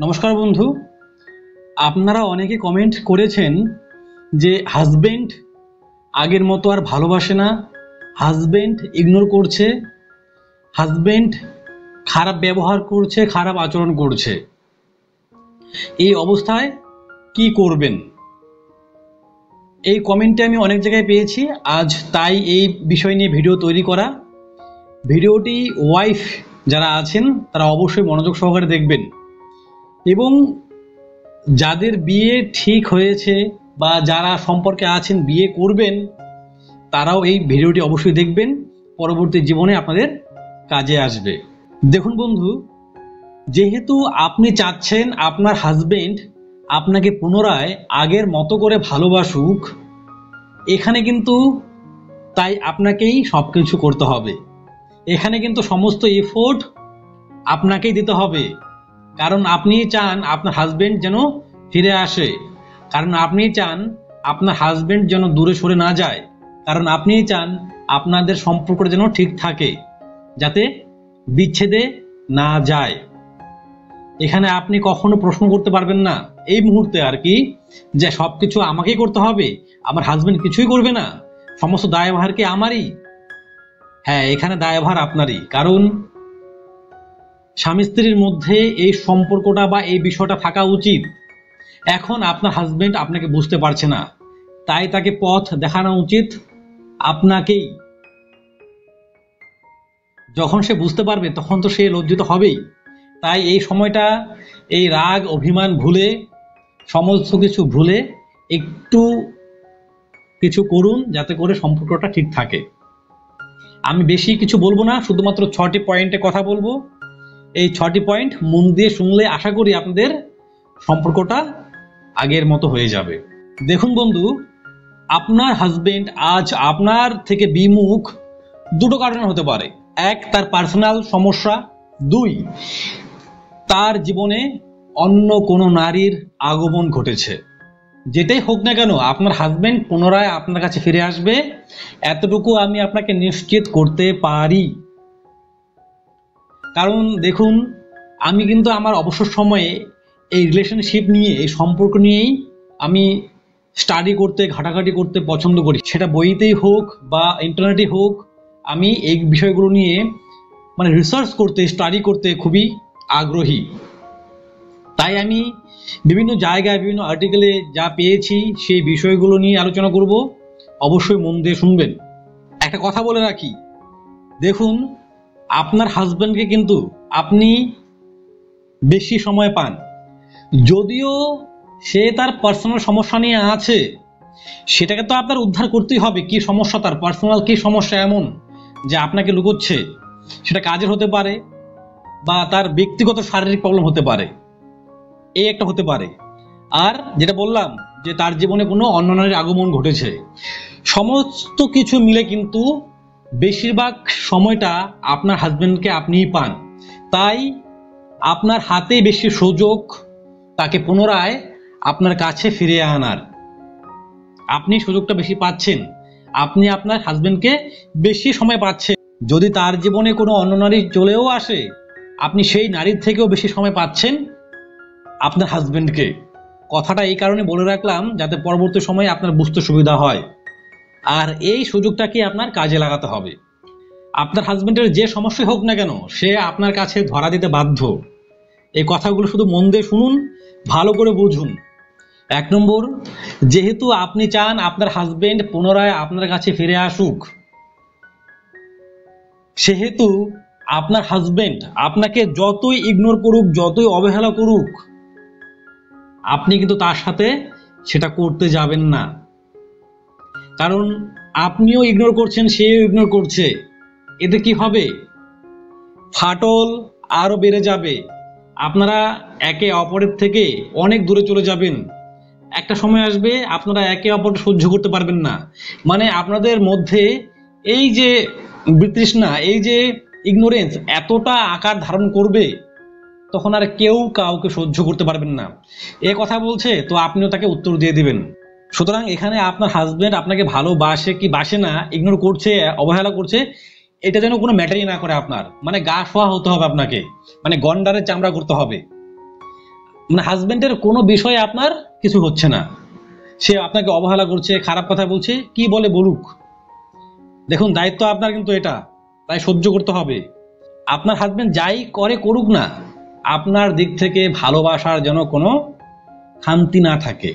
নমস্কার বন্ধু, আপনারা অনেকে কমেন্ট করেছেন যে হাজবেন্ড আগের মতো আর ভালোবাসে না, হাজবেন্ড ইগনোর করছে, হাজবেন্ড খারাপ ব্যবহার করছে, খারাপ আচরণ করছে। এই অবস্থায় কি করবেন? এই কমেন্টে আমি অনেক জায়গায় পেয়েছি, আজ তাই এই বিষয় নিয়ে ভিডিও তৈরি করা। ভিডিওটি ওয়াইফ যারা আছেন তারা অবশ্যই মনোযোগ সহকারে দেখবেন এবং যাদের বিয়ে ঠিক হয়েছে বা যারা সম্পর্কে আছেন বিয়ে করবেন তারাও এই ভিডিওটি অবশ্যই দেখবেন, পরবর্তী জীবনে আপনাদের কাজে আসবে। দেখুন বন্ধু, যেহেতু আপনি চাচ্ছেন আপনার হাজবেন্ড আপনাকে পুনরায় আগের মতো করে ভালোবাসুক, এখানে কিন্তু তাই আপনাকেই সবকিছু করতে হবে। এখানে কিন্তু সমস্ত এফোর্ট আপনাকেই দিতে হবে, কারণ আপনি চান আপনার হাজবেন্ড যেন ফিরে আসে, কারণ আপনি চান আপনার হাজবেন্ড যেন দূরে সরে না যায়, কারণ আপনি চান আপনাদের সম্পর্কটা যেন ঠিক থাকে, যাতে বিচ্ছেদে না যায়। এখানে আপনি কখনো প্রশ্ন করতে পারবেন না এই মুহূর্তে আর কি, যে সবকিছু আমাকেই করতে হবে, আমার হাজবেন্ড কিছুই করবে না, সমস্ত দায়ভার কি আমারই? হ্যাঁ, এখানে দায়ভার আপনারই, কারণ স্বামী স্ত্রীর মধ্যে এই সম্পর্কটা বা এই বিষয়টা থাকা উচিত। এখন আপনার হাজবেন্ড আপনাকে বুঝতে পারছে না, তাই তাকে পথ দেখানো উচিত আপনাকেই। যখন সে বুঝতে পারবে তখন তো সে লজ্জিত হবেই। তাই এই সময়টা এই রাগ অভিমান ভুলে, সমস্ত কিছু ভুলে একটু কিছু করুন যাতে করে সম্পর্কটা ঠিক থাকে। আমি বেশি কিছু বলবো না, শুধুমাত্র 6টি পয়েন্টে কথা বলবো। এই 6টি পয়েন্ট মন দিয়ে শুনলে আশা করি আপনাদের সম্পর্কটা আগের মতো হয়ে যাবে। দেখুন বন্ধু, আপনার হাজবেন্ড আজ আপনার থেকে বিমুখ দুটো কারণে হতে পারে। এক, তার পার্সোনাল সমস্যা। দুই, তার জীবনে অন্য কোনো নারীর আগমন ঘটেছে। যেটাই হোক না কেন, আপনার হাজবেন্ড পুনরায় আপনার কাছে ফিরে আসবে, এতটুকু আমি আপনাকে নিশ্চিত করতে পারি। কারণ দেখুন, আমি কিন্তু আমার অবসর সময়ে এই রিলেশনশিপ নিয়ে, এই সম্পর্ক নিয়েই আমি স্টাডি করতে, ঘাটাঘাটি করতে পছন্দ করি। সেটা বইতেই হোক বা ইন্টারনেটে হোক, আমি এই বিষয়গুলো নিয়ে রিসার্চ করতে, স্টাডি করতে খুবই আগ্রহী। তাই আমি বিভিন্ন জায়গায়, বিভিন্ন আর্টিকেলে যা পেয়েছি সেই বিষয়গুলো নিয়ে আলোচনা করব। অবশ্যই মন দিয়ে শুনবেন। একটা কথা বলে রাখি, দেখুন, আপনার হাজবেন্ডকে কিন্তু আপনি বেশি সময় পান। যদিও সে তার পার্সোনাল সমস্যা নিয়ে আছে, সেটাকে তো আপনার উদ্ধার করতেই হবে। কি সমস্যা তার, পার্সোনাল কি সমস্যা এমন যে আপনাকে লুকোচ্ছে? সেটা কাজের হতে পারে বা তার ব্যক্তিগত শারীরিক প্রবলেম হতে পারে, এই একটা হতে পারে। আর যেটা বললাম যে তার জীবনে কোনো অন্য নারীর আগমন ঘটেছে, সমস্ত কিছু মিলে কিন্তু বেশিরভাগ সময়টা আপনার হাজবেন্ডকে আপনিই পান। তাই আপনার হাতে বেশি সুযোগ তাকে পুনরায় আপনার কাছে ফিরিয়ে আনার। আপনি সুযোগটা বেশি পাচ্ছেন, আপনি আপনার হাজবেন্ডকে বেশি সময় পাচ্ছেন। যদি তার জীবনে কোনো অন্য নারী চলেও আসে, আপনি সেই নারীর থেকেও বেশি সময় পাচ্ছেন আপনার হাজবেন্ডকে। কথাটা এই কারণে বলে রাখলাম যাতে পরবর্তী সময়ে আপনার বুঝতে সুবিধা হয়। আর এই সুযোগটাকে আপনার কাজে লাগাতে হবে। আপনার হাজবেন্ডের যে সমস্যা হোক না কেন, সে আপনার কাছে ধরা দিতে বাধ্য। এই কথাগুলো শুধু মন দিয়ে শুনুন, ভালো করে বুঝুন। 1 নম্বর, যেহেতু আপনি চান আপনার হাজবেন্ড পুনরায় আপনার কাছে ফিরে আসুক, সেহেতু আপনার হাজবেন্ড আপনাকে যতই ইগনোর করুক, যতই অবহেলা করুক, আপনি কিন্তু তার সাথে সেটা করতে যাবেন না। কারণ আপনিও ইগনোর করছেন, সেও ইগনোর করছে। এতে কি হবে? ফাটল আরো বেড়ে যাবে। আপনারা একে অপরের থেকে অনেক দূরে চলে যাবেন। একটা সময় আসবে আপনারা একে অপরকে সহ্য করতে পারবেন না। আপনাদের মধ্যে এই যে বিতৃষ্ণা, এই যে ইগনোরেন্স এতটা আকার ধারণ করবে, তখন আর কেউ কাউকে সহ্য করতে পারবেন না। এ কথা বলছে তো আপনিও তাকে উত্তর দিয়ে দিবেন। সুতরাং এখানে আপনার হাজবেন্ড আপনাকে ভালোবাসে কি বাসে না, ইগনোর করছে, অবহেলা করছে, এটা যেন কোনো ম্যাটারই না করে। আপনার গা শোয়া হতে হবে, আপনাকে গন্ডারের চামড়া করতে হবে। মানে হাজবেন্ডের কোনো বিষয়ে আপনার কিছু হচ্ছে না, সে আপনাকে অবহেলা করছে, খারাপ কথা বলছে, কি বলে বলুক, দেখুন দায়িত্ব আপনার কিন্তু এটা, তাই সহ্য করতে হবে। আপনার হাজবেন্ড যাই করে করুক না, আপনার দিক থেকে ভালোবাসার যেন কোনো খামতি না থাকে।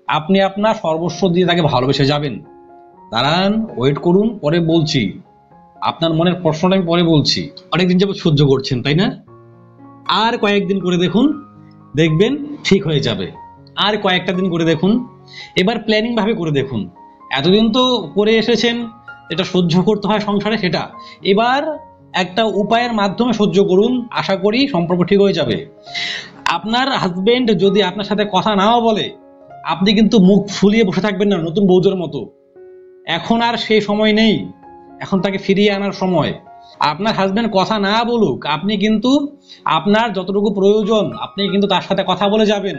আপনি আপনার সর্বস্ব দিয়ে তাকে ভালোবেসে যাবেন। দাঁড়ান, ওয়েট করুন, পরে বলছি। আপনার মনের প্রশ্নটা আমি পরে বলছি। অনেকদিন যাবত সহ্য করছেন, তাই না? আর কয়েকদিন করে দেখুন, দেখবেন ঠিক হয়ে যাবে। আর কয়েকটা দিন করে দেখুন, এবার প্ল্যানিং ভাবে করে দেখুন। এতদিন তো করে এসেছেন, এটা সহ্য করতে হয় সংসারে, সেটা এবার একটা উপায়ের মাধ্যমে সহ্য করুন, আশা করি সম্পর্ক ঠিক হয়ে যাবে। আপনার হাজবেন্ড যদি আপনার সাথে কথা নাও বলে, আপনি কিন্তু মুখ ফুলিয়ে বসে থাকবেন না নতুন বউদের মতো। এখন আর সেই সময় নেই, এখন তাকে ফিরিয়ে আনার সময়। আপনার হাজবেন্ড কথা না বলুক, আপনি কিন্তু আপনার যতটুকু প্রয়োজন আপনি কিন্তু তার সাথে কথা বলে যাবেন।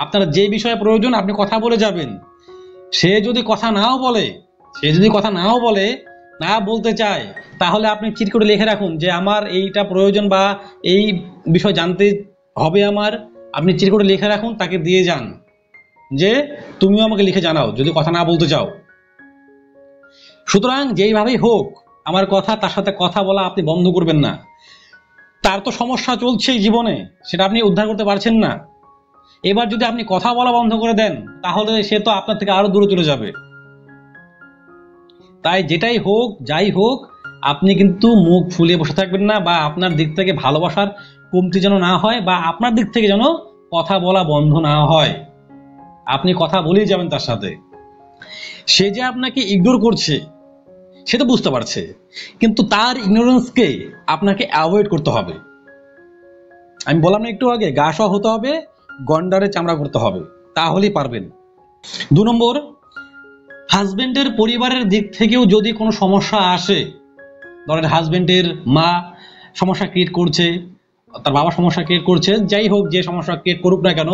আপনার যে বিষয়ে প্রয়োজন আপনি কথা বলে যাবেন। সে যদি কথা নাও বলে, না বলতে চায়, তাহলে আপনি চিট করে লিখে রাখুন যে আমার এইটা প্রয়োজন বা এই বিষয় জানতে হবে আমার। আপনি চিট করে লিখে রাখুন, তাকে দিয়ে যান যে তুমিও আমাকে লিখে জানাও যদি কথা না বলতে চাও। সুতরাং যেইভাবেই হোক আমার কথা, তার সাথে কথা বলা আপনি বন্ধ করবেন না। তার তো সমস্যা চলছেই জীবনে, সেটা আপনি উদ্ধার করতে পারছেন না। এবার যদি আপনি কথা বলা বন্ধ করে দেন, তাহলে সে তো আপনার থেকে আরো দূরে চলে যাবে। তাই যেটাই হোক যাই হোক, আপনি কিন্তু মুখ ফুলিয়ে বসে থাকবেন না, বা আপনার দিক থেকে ভালোবাসার কমতি যেন না হয়, বা আপনার দিক থেকে যেন কথা বলা বন্ধ না হয়। আপনি কথা বলেই যাবেন তার সাথে। সে যে আপনাকে ইগনোর করছে সে তো বুঝতে পারছে, কিন্তু তার ইগনোরেন্সকে আপনাকে অ্যাভয়েড করতে হবে। আমি বললাম না একটু আগে, গা সহ হতে হবে, গন্ডারে চামড়া করতে হবে, তাহলেই পারবেন। 2 নম্বর, হাজবেন্ডের পরিবারের দিক থেকেও যদি কোনো সমস্যা আসে, ধরেন হাজবেন্ডের মা সমস্যা ক্রিয়েট করছে, তার বাবা সমস্যা ক্রিয়েট করছে, যাই হোক যে সমস্যা ক্রিয়েট করুক না কেন,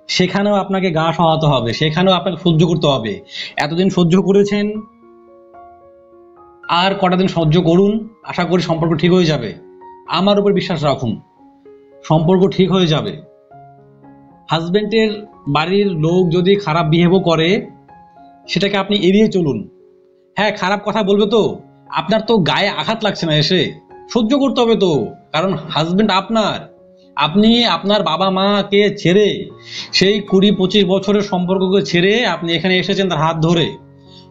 সেখানেও আপনাকে গা সহাতে হবে, সেখানেও আপনাকে সহ্য করতে হবে। এতদিন সহ্য করেছেন, আর কটা দিন সহ্য করুন, আশা করি সম্পর্ক ঠিক হয়ে যাবে। আমার উপর বিশ্বাস রাখুন, সম্পর্ক ঠিক হয়ে যাবে। হাজবেন্ডের বাড়ির লোক যদি খারাপ বিহেভও করে, সেটাকে আপনি এড়িয়ে চলুন। হ্যাঁ, খারাপ কথা বলবে তো, আপনার তো গায়ে আঘাত লাগছে না, এসে সহ্য করতে হবে তো, কারণ হাজবেন্ড আপনার। আপনি আপনার বাবা মাকে ছেড়ে, সেই 20-25 বছরের সম্পর্ককে ছেড়ে আপনি এখানে এসেছেন তার হাত ধরে।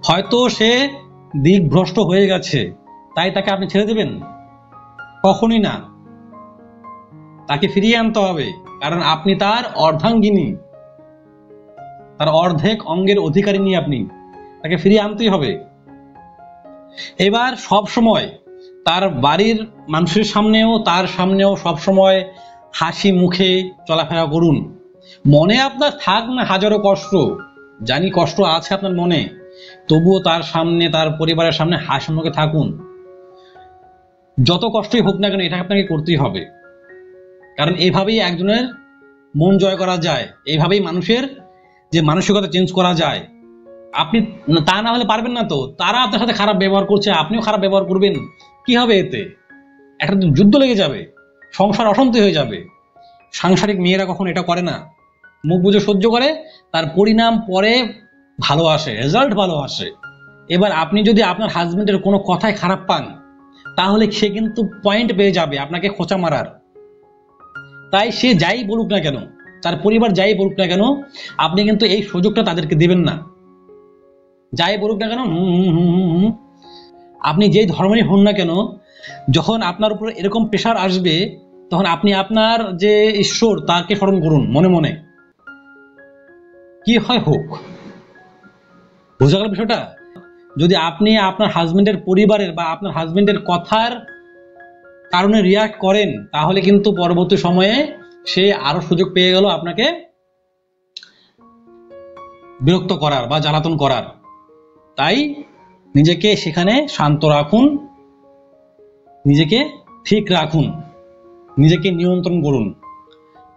হয়তো সে দিকভ্রষ্ট হয়ে গেছে, তাই তাকে আপনি ছেড়ে দেবেন? কখনই না। তাকে ফিরিয়ে আনতে হবে, কারণ আপনি তার অর্ধাঙ্গিনী, তার অর্ধেক অঙ্গের অধিকারিণী আপনি। তাকে ফিরিয়ে আনতেই হবে। এবার সব সময় তার বাড়ির মানুষের সামনেও তার সামনেও সব সময় হাসি মুখে চলাফেরা করুন। মনে আপনার থাক না হাজারো কষ্ট, জানি কষ্ট আছে আপনার মনে, তবুও তার সামনে, তার পরিবারের সামনে হাসি মুখে থাকুন। যত কষ্টই হোক না কেন, এটা আপনাকে করতেই হবে, কারণ এইভাবেই একজনের মন জয় করা যায়, এইভাবেই মানুষের যে মানসিকতা চেঞ্জ করা যায়। আপনি তা না হলে পারবেন না তো। তারা আপনার সাথে খারাপ ব্যবহার করছে, আপনিও খারাপ ব্যবহার করবেন, কি হবে এতে? একটা যুদ্ধ লেগে যাবে, সংসার অশান্তি হয়ে যাবে। সাংসারিক মেয়েরা কখন এটা করে না, মুখ বুঝে সহ্য করে, তার পরিণাম পরে ভালো আসে, রেজাল্ট ভালো আসে। এবার আপনি যদি আপনার হাজবেন্ডের কোনো কথায় খারাপ পান, তাহলে সে কিন্তু পয়েন্ট পেয়ে যাবে আপনাকে খোঁচা মারার। তাই সে যাই বলুক না কেন, তার পরিবার যাই বলুক না কেন, আপনি কিন্তু এই সুযোগটা তাদেরকে দিবেন না। যাই বলুক না কেন, আপনি যেই ধর্মেরই হন না কেন, যখন আপনার উপর এরকম প্রেশার আসবে, তখন আপনি আপনার যে ঈশ্বর তাকে স্মরণ করুন মনে মনে, কি হয় হোক। বোঝা গেল বিষয়টা? যদি আপনি আপনার হাজবেন্ডের পরিবারের বা আপনার হাজবেন্ডের কথার কারণে রিয়াক্ট করেন, তাহলে কিন্তু পরবর্তী সময়ে সে আরো সুযোগ পেয়ে গেল আপনাকে বিরক্ত করার বা জ্বালাতন করার। তাই নিজেকে সেখানে শান্ত রাখুন, নিজেকে ঠিক রাখুন, নিজেকে নিয়ন্ত্রণ করুন।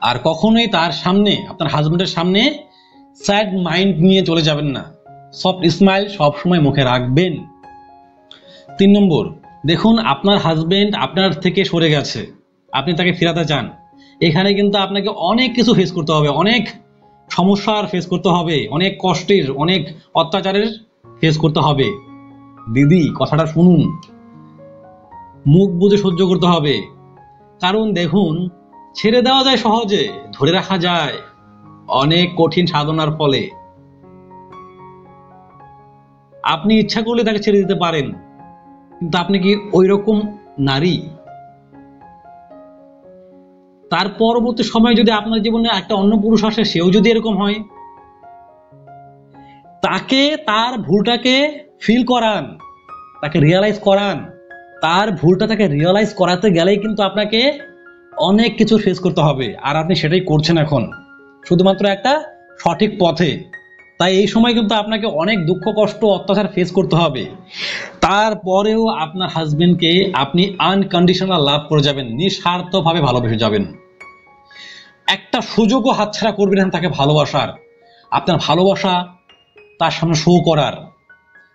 আর কখনোই তার সামনে, আপনার হাজবেন্ডের সামনে স্যাড মাইন্ড নিয়ে চলে যাবেন না। সফট স্মাইল সবসময় মুখে রাখবেন। 3 নম্বর, দেখুন আপনার হাজবেন্ড আপনার থেকে সরে গেছে, আপনি তাকে ফেরাতে চান, এখানে কিন্তু আপনাকে অনেক কিছু ফেস করতে হবে, অনেক সমস্যার ফেস করতে হবে, অনেক কষ্টের, অনেক অত্যাচারের ফেস করতে হবে। দিদি কথাটা শুনুন, মুখ বুজে সহ্য করতে হবে। কারণ দেখুন, ছেড়ে দেওয়া যায় সহজে, ধরে রাখা যায় অনেক কঠিন সাধনার ফলে। আপনি ইচ্ছা করলে তাকে ছেড়ে দিতে পারেন, কিন্তু আপনি কি ওই রকম নারী? তার পরবর্তী সময় যদি আপনার জীবনে একটা অন্য পুরুষ আসে, সেও যদি এরকম হয়, তাকে তার ভুলটাকে ফিল করান, তাকে রিয়েলাইজ করান। তার ভুলটা তাকে রিয়েলাইজ করাতে গেলেই কিন্তু আপনাকে অনেক কিছু ফেস করতে হবে, আর আপনি সেটাই করছেন এখন, শুধুমাত্র একটা সঠিক পথে। তাই এই সময় কিন্তু আপনাকে অনেক দুঃখ কষ্ট অত্যাচার ফেস করতে হবে। তারপরেও আপনার হাজবেন্ডকে আপনি আনকন্ডিশনাল লাভ করে যাবেন, নিঃস্বার্থভাবে ভালোবেসে যাবেন। একটা সুযোগও হাতছাড়া করবেন না তাকে ভালোবাসার, আপনার ভালোবাসা তার সামনে শো করার।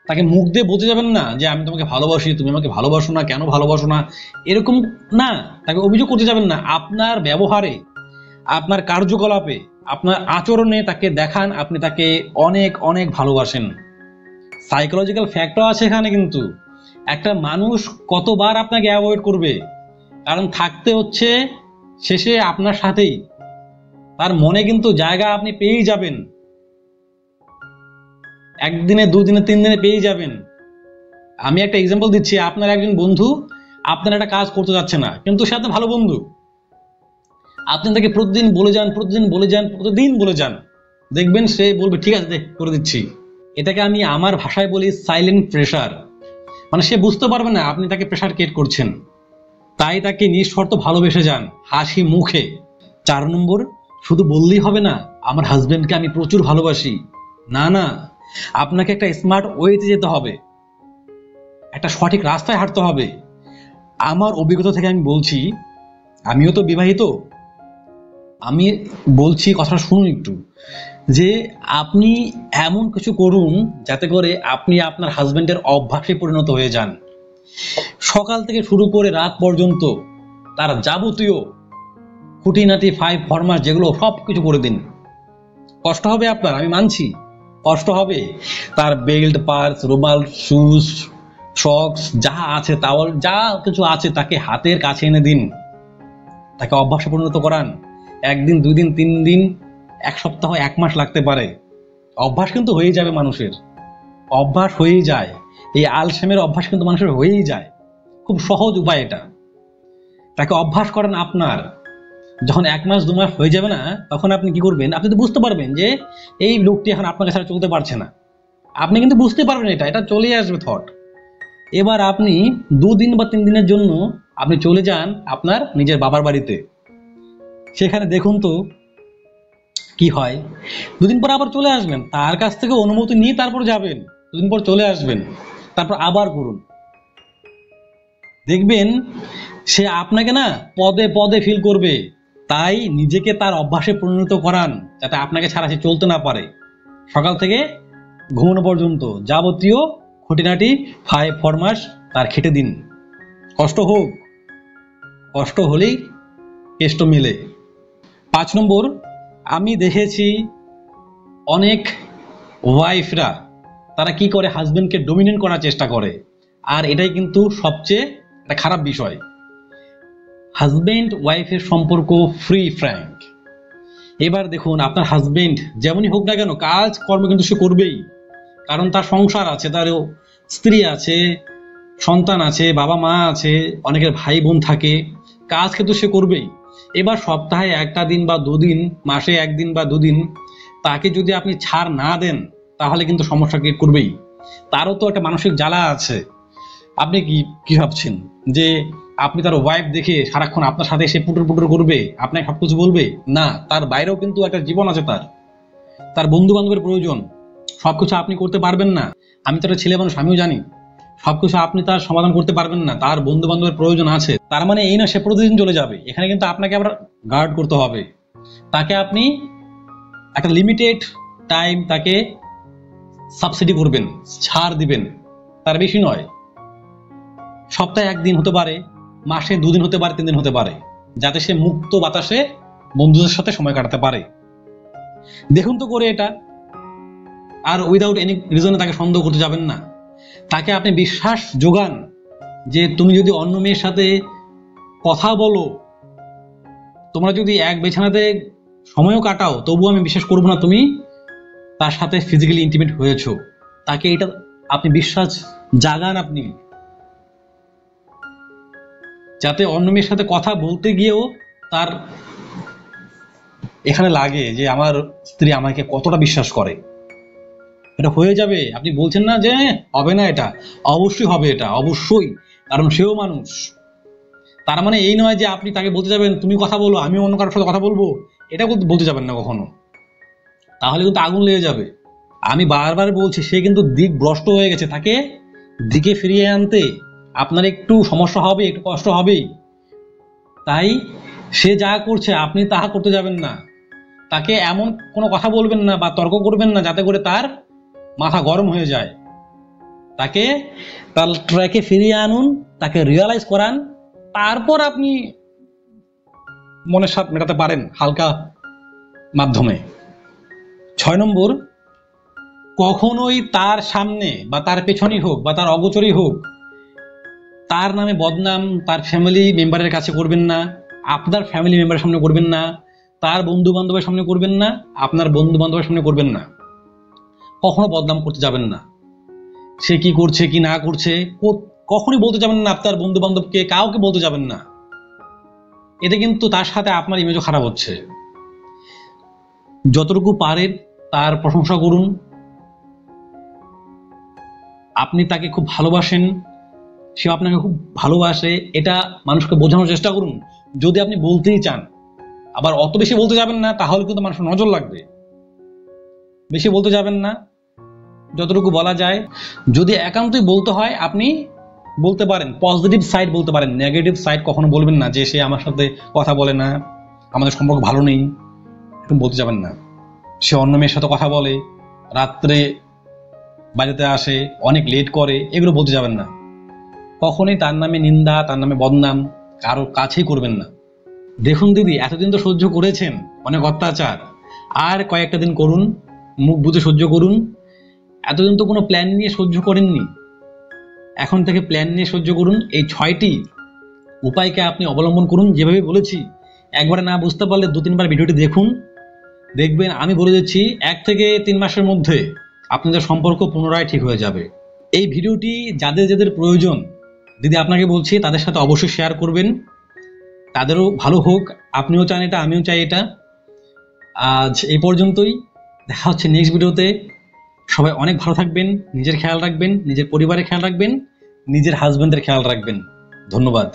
তাকে মুখ দিয়ে বলতে যাবেন না যে আমি তোমাকে ভালোবাসি, তুমি আমাকে ভালোবাসো না, কেন ভালোবাসো না, এরকম না। তাকে অভিযোগ করতে যাবেন না। আপনার ব্যবহারে, আপনার কার্যকলাপে, আপনার আচরণে তাকে দেখান আপনি তাকে অনেক অনেক ভালোবাসেন। সাইকোলজিক্যাল ফ্যাক্টর আছে এখানে কিন্তু। একটা মানুষ কতবার আপনাকে অ্যাভয়েড করবে, কারণ থাকতে হচ্ছে শেষে আপনার সাথেই। তার মনে কিন্তু জায়গা আপনি পেয়েই যাবেন, একদিনে, দুদিনে, 3 দিনে পেয়ে যাবেন। আমি একটা এক্সাম্পল দিচ্ছি। আপনার একজন বন্ধু আপনার একটা কাজ করতে যাচ্ছে না, কিন্তু সে আপনার ভালো বন্ধু। আপনি তাকে প্রতিদিন বলে যান, প্রতিদিন বলে যান, প্রতিদিন বলে যান, দেখবেন সে বলবে ঠিক আছে করে দিচ্ছি। এটাকে আমি আমার ভাষায় বলি সাইলেন্ট প্রেশার। মানে সে বুঝতে পারবে না আপনি তাকে প্রেশার ক্রিয়েট করছেন। তাই তাকে নিঃশর্ত ভালোবেসে যান, হাসি মুখে। 4 নম্বর, শুধু বললেই হবে না আমার হাজবেন্ডকে আমি প্রচুর ভালোবাসি। না না, আপনাকে একটা স্মার্ট ওয়েতে যেতে হবে, একটা সঠিক রাস্তায় হাঁটতে হবে। আমার অভিজ্ঞতা থেকে আমি বলছি, আমিও তো বিবাহিত, আমি বলছি, কথাটা শুনুন একটু, যে আপনি এমন কিছু করুন যাতে করে আপনি আপনার হাজবেন্ডের অভ্যাসে পরিণত হয়ে যান। সকাল থেকে শুরু করে রাত পর্যন্ত তার যাবতীয় খুঁটিনাটি 5 ফরমাস যেগুলো, সব কিছু করে দিন। কষ্ট হবে আপনার, আমি মানছি কষ্ট হবে। তার বেল্ট, পার্স, রুমাল, শুজ, সক্স যা আছে, টাওয়াল যা কিছু আছে তাকে হাতের কাছে এনে দিন, তাকে অভ্যাসে পরিণত করান। 1 দিন, 2 দিন, 3 দিন, 1 সপ্তাহ, 1 মাস লাগতে পারে। অভ্যাস কিন্তু হয়ে যাবে মানুষের, অভ্যাস হয়েই যায়। এই আলসেমের অভ্যাস কিন্তু মানুষের হয়েই যায়। খুব সহজ উপায় এটা। তাকে অভ্যাস করেন আপনার। যখন 1 মাস 2 মাস হয়ে যাবে না, তখন আপনি কি করবেন, আপনি তো বুঝতে পারবেন যে এই লোকটি এখন আপনাকে ছাড়া চলতে পারছে না। আপনি কিন্তু বুঝতে পারবেন, এটা চলে আসবে থট। এবার আপনি 2 দিন বা 3 দিনের জন্য আপনি চলে যান আপনার নিজের বাবার বাড়িতে। সেখানে দেখুন তো কি হয়। 2 দিন পর আবার চলে আসবেন, তার কাছ থেকে অনুমতি নিয়ে তারপর যাবেন। 2 দিন পর চলে আসবেন, তারপর আবার করুন। দেখবেন সে আপনাকে না পদে পদে ফিল করবে। তাই নিজেকে তার অভ্যাসে পরিণত করান, যাতে আপনাকে ছাড়া সে চলতে না পারে। সকাল থেকে ঘুমানো পর্যন্ত যাবতীয় খুঁটিনাটি 5 ফরমাস তার খেটে দিন। কষ্ট হোক, কষ্ট হলেই কেষ্ট মেলে। 5 নম্বর, আমি দেখেছি অনেক ওয়াইফরা তারা কি করে, হাজবেন্ডকে ডমিনেট করার চেষ্টা করে। আর এটাই কিন্তু সবচেয়ে একটা খারাপ বিষয়। হাজবেন্ড ওয়াইফের সম্পর্ক ফ্রি ফ্র্যাঙ্ক। এবার দেখুন, আপনার হাজবেন্ড যেমনই হোক না কেন, কাজ কর্ম কিন্তু সে করবেই, কারণ তার সংসার আছে, তার স্ত্রী আছে, সন্তান আছে, বাবা মা আছে, অনেকের ভাই বোন থাকে, কাজ কিন্তু সে করবেই। এবার সপ্তাহে 1টা দিন বা 2 দিন, মাসে 1 দিন বা 2 দিন তাকে যদি আপনি ছাড় না দেন, তাহলে কিন্তু সমস্যা ক্রিয়েট করবেই। তারও তো একটা মানসিক জ্বালা আছে। আপনি কি ভাবছেন যে আপনি তার ওয়াইফ দেখে সারাক্ষণ আপনার সাথে সে পুটুর পুটুর করবে, আপনাকে সবকিছু বলবে? না, তার বাইরেও কিন্তু একটা জীবন আছে, তার বন্ধু বান্ধবের প্রয়োজন। সবকিছু আপনি করতে পারবেন না। আমি তো একটা ছেলে মানুষ, আমিও জানি সবকিছু আপনি তার সমাধান করতে পারবেন না, তার বন্ধু বান্ধবের প্রয়োজন আছে। তার মানে এই না সে প্রতিদিন চলে যাবে। এখানে কিন্তু আপনাকে আবার গার্ড করতে হবে। তাকে আপনি একটা লিমিটেড টাইম তাকে সাবসিডি করবেন, ছাড় দিবেন, তার বেশি নয়। সপ্তাহে 1 দিন হতে পারে, মাসে 2 দিন হতে পারে, 3 দিন হতে পারে। যাতে সে মুক্ত বাতাসে বন্ধুদের সাথে সময় কাটাতে পারে। দেখুন তো করে এটা। আর উইদাউট এনি রিজনে তাকে সন্দেহ করতে যাবেন না। তাকে আপনি বিশ্বাস যোগান যে তুমি যদি অন্য মেয়ের সাথে কথা বলো, তোমরা যদি এক বিছানাতে সময়ও কাটাও, তবুও আমি বিশ্বাস করবো না তুমি তার সাথে ফিজিক্যালি ইন্টিমেট হয়েছো। তাকে এটা আপনি বিশ্বাস জাগান আপনি, যাতে অন্য মেয়ের সাথে কথা বলতে গিয়েও তার এখানে লাগে যে আমার স্ত্রী আমাকে কতটা বিশ্বাস করে। এটা হয়ে যাবে। আপনি বলছেন না যে হবে না, এটা অবশ্যই হবে, এটা অবশ্যই, কারণ সেও মানুষ। তার মানে এই নয় যে আপনি তাকে বলতে যাবেন তুমি কথা বলো, আমি অন্য কারোর সাথে কথা বলবো, এটা বলতে যাবেন না কখনো, তাহলে কিন্তু আগুন লেগে যাবে। আমি বারবার বলছি সে কিন্তু দিক ভ্রষ্ট হয়ে গেছে, তাকে দিকে ফিরিয়ে আনতে আপনার একটু সমস্যা হবে, একটু কষ্ট হবেই। তাই সে যা করছে আপনি তাহা করতে যাবেন না। তাকে এমন কোনো কথা বলবেন না বা তর্ক করবেন না যাতে করে তার মাথা গরম হয়ে যায়। তাকে তার ট্র্যাকে ফিরিয়ে আনুন, তাকে রিয়ালাইজ করান, তারপর আপনি মনের স্বাদ মেটাতে পারেন হালকা মাধ্যমে। 6 নম্বর, কখনোই তার সামনে বা তার পেছনেই হোক বা তার অগোচরেই হোক তার নামে বদনাম তার ফ্যামিলি মেম্বারের কাছে করবেন না, আপনার ফ্যামিলি মেম্বারের সামনে করবেন না, তার বন্ধু বান্ধবের সামনে করবেন না, আপনার বন্ধু বান্ধবের সামনে করবেন না। কখনো বদনাম করতে যাবেন না। সে কি করছে কি না করছে কখনোই বলতে যাবেন না, আপনার বন্ধু বান্ধবকে কাউকে বলতে যাবেন না। এতে কিন্তু তার সাথে আপনার ইমেজও খারাপ হচ্ছে। যতটুকু পারেন তার প্রশংসা করুন। আপনি তাকে খুব ভালোবাসেন, সে আপনাকে খুব ভালোবাসে, এটা মানুষকে বোঝানোর চেষ্টা করুন যদি আপনি বলতেই চান। আবার অত বেশি বলতে যাবেন না, তাহলে কিন্তু মানুষের নজর লাগবে। বেশি বলতে যাবেন না, যতটুকু বলা যায়। যদি একান্তই বলতে হয় আপনি বলতে পারেন, পজিটিভ সাইড বলতে পারেন, নেগেটিভ সাইড কখনো বলবেন না যে সে আমার সাথে কথা বলে না, আমাদের সম্পর্ক ভালো নেই, একটু বলতে যাবেন না। সে অন্য মেয়ের সাথে কথা বলে, রাত্রে বাড়িতে আসে, অনেক লেট করে, এগুলো বলতে যাবেন না। কখনোই তার নামে নিন্দা, তার নামে বদনাম কারো কাছেই করবেন না। দেখুন দিদি, এতদিন তো সহ্য করেছেন অনেক অত্যাচার, আর কয়েকটা দিন করুন, মুখ বুঝে সহ্য করুন। এতদিন তো কোনো প্ল্যান নিয়ে সহ্য করেননি, এখন থেকে প্ল্যান নিয়ে সহ্য করুন। এই 6টি উপায়কে আপনি অবলম্বন করুন যেভাবে বলেছি। একবারে না বুঝতে পারলে 2-3 বার ভিডিওটি দেখুন, দেখবেন আমি বলে দিচ্ছি 1 থেকে 3 মাসের মধ্যে আপনাদের সম্পর্ক পুনরায় ঠিক হয়ে যাবে। এই ভিডিওটি যাদের যাদের প্রয়োজন দিদি আপনাকে বলছি তাদের সাথে অবশ্যই শেয়ার করবেন, তাদেরও ভালো হোক। আপনিও চান এটা, আমিও চাই এটা। আজ এই পর্যন্তই, দেখা হচ্ছে নেক্সট ভিডিওতে। সবাই অনেক ভালো থাকবেন, নিজের খেয়াল রাখবেন, নিজের পরিবারের খেয়াল রাখবেন, নিজের হাজবেন্ডের খেয়াল রাখবেন। ধন্যবাদ।